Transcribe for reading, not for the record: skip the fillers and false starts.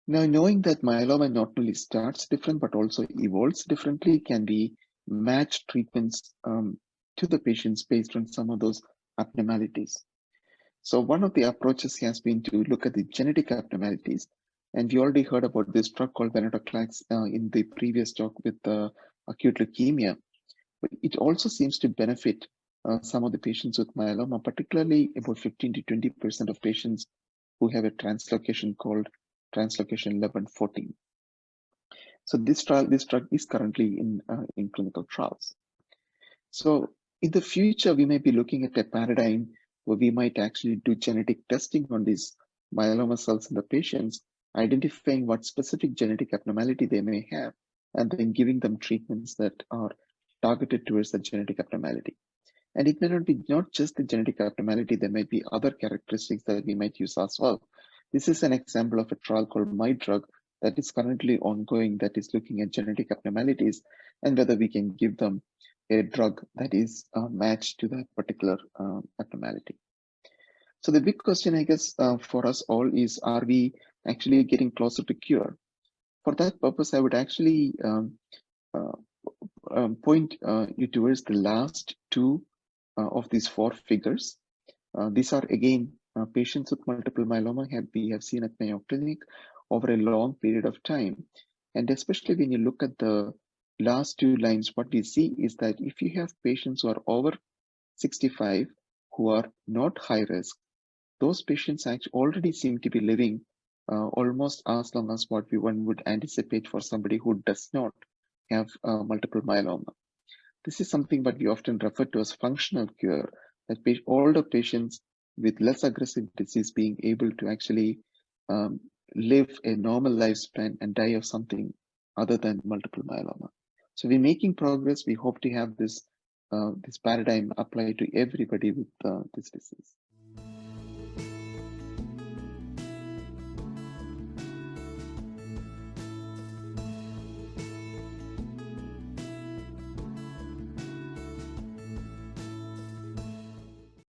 Now, knowing that myeloma not only starts different but also evolves differently, can we match treatments to the patients based on some of those abnormalities? So one of the approaches has been to look at the genetic abnormalities. And we already heard about this drug called venetoclax in the previous talk with acute leukemia. But it also seems to benefit some of the patients with myeloma, particularly about 15 to 20% of patients who have a translocation called translocation 1114. So this drug is currently in clinical trials. So in the future, we may be looking at a paradigm where we might actually do genetic testing on these myeloma cells in the patients, identifying what specific genetic abnormality they may have, and then giving them treatments that are targeted towards the genetic abnormality. And it may not be not just the genetic abnormality, there may be other characteristics that we might use as well. This is an example of a trial called MyDrug that is currently ongoing that is looking at genetic abnormalities and whether we can give them a drug that is matched to that particular abnormality. So the big question, I guess, for us all is, are we actually getting closer to cure? For that purpose, I would actually uh, point you towards the last two of these four figures. These are again patients with multiple myeloma we have seen at Mayo Clinic over a long period of time. And especially when you look at the last two lines, what we see is that if you have patients who are over 65 who are not high risk, those patients actually already seem to be living almost as long as what one would anticipate for somebody who does not have multiple myeloma. This is something that we often refer to as functional cure, that older patients with less aggressive disease being able to actually um, live a normal lifespan and die of something other than multiple myeloma. So we're making progress. We hope to have this paradigm applied to everybody with this disease.